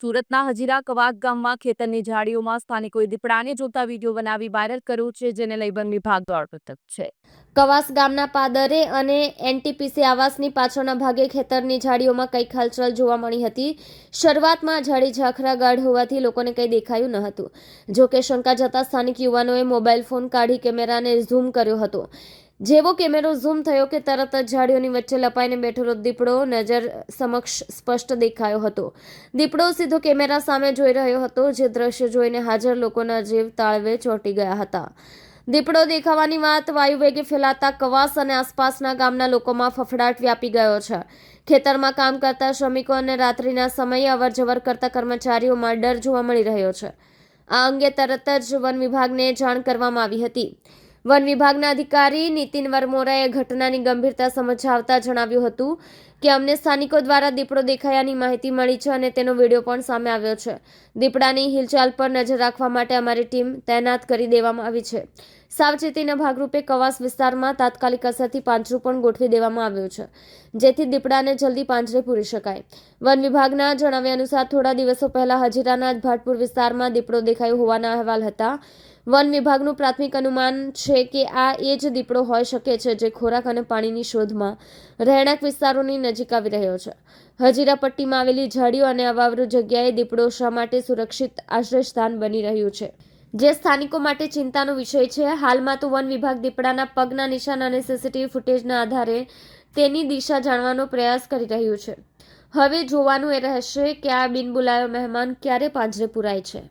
સુરતના હજીરા કવાક ગામમાં ખેતરની ઝાડીઓમાં સ્થાનિકોએ દીપડાને જોતા વિડીયો બનાવી વાયરલ કર્યો છે, જેને લઈ વન વિભાગ દોડતું છે. કવાસ ગામના પાદરે અને એનટીપીસી આવાસની પાછળના ભાગે ખેતરની ઝાડીઓમાં કંઈક હલચલ જોવા મળી હતી. શરૂઆતમાં ઝાડી ઝાખરા ગાઢ હોવાથી લોકોને કંઈ દેખાયું ન હતું. જોકે શંકા જતા સ્થાનિક યુવાનોએ મોબાઈલ ફોન કાઢી કેમેરાને ઝૂમ કર્યો હતો. જેવો કેમેરો ઝૂમ થયો કે તરત જ ઝાડીઓની વચ્ચે લપાઈને બેઠેલો દીપડો નજર સમક્ષ સ્પષ્ટ દેખાયો હતો. દીપડો સીધો કેમેરા સામે જોઈ રહ્યો હતો, જે દ્રશ્ય જોઈને હાજર લોકોના જીવ તાળવે ચોંટી ગયા હતા. દીપડો દેખાવાની વાત વાયુવેગે ફેલાતા કવાસ અને આસપાસના ગામના લોકોમાં ફફડાટ વ્યાપી ગયો છે. ખેતરમાં કામ કરતા શ્રમિકો અને રાત્રિના સમયે અવરજવર કરતા કર્મચારીઓમાં ડર જોવા મળી રહ્યો છે. આ અંગે તરત જ વન વિભાગને જાણ કરવામાં આવી હતી. વન વિભાગના અધિકારી નીતિન વરમોરાએ ઘટનાની ગંભીરતા સમજાવતા જણાવ્યું હતું કે અમને સ્થાનિકો દ્વારા દીપડો દેખાયાની માહિતી મળી છે અને તેનો વિડીયો પણ સામે આવ્યો છે. દીપડાની હિલચાલ પર નજર રાખવા માટે અમારી ટીમ તૈનાત કરી દેવામાં આવી છે. સાવચેતીના ભાગરૂપે કવાસ વિસ્તારમાં તાત્કાલિક અસરથી પાંજરું પણ ગોઠવી દેવામાં આવ્યું છે, જેથી દીપડાને જલ્દી પાંજરે પૂરી શકાય. વન વિભાગના જણાવ્યા અનુસાર થોડા દિવસો પહેલા હજીરાના ભાટપુર વિસ્તારમાં દીપડો દેખાયો હોવાના અહેવાલ હતા. વન વિભાગનું પ્રાથમિક અનુમાન છે કે આ એ જ દીપડો હોઈ શકે છે, જે ખોરાક અને પાણીની શોધમાં રહેણાંક વિસ્તારોની નજીક આવી રહ્યો છે. હજીરા પટ્ટીમાં આવેલી ઝાડીઓ અને અવાવરૂ જગ્યાએ દીપડો શા માટે સુરક્ષિત આશ્રયસ્થાન બની રહ્યું છે, જે સ્થાનિકો માટે ચિંતાનો વિષય છે. હાલમાં તો વન વિભાગ દીપડાના પગના નિશાન અને સીસીટીવી ફૂટેજના આધારે તેની દિશા જાણવાનો પ્રયાસ કરી રહ્યું છે. હવે જોવાનું એ રહેશે કે આ બિનબુલાયો મહેમાન ક્યારે પાંજરે પુરાય છે.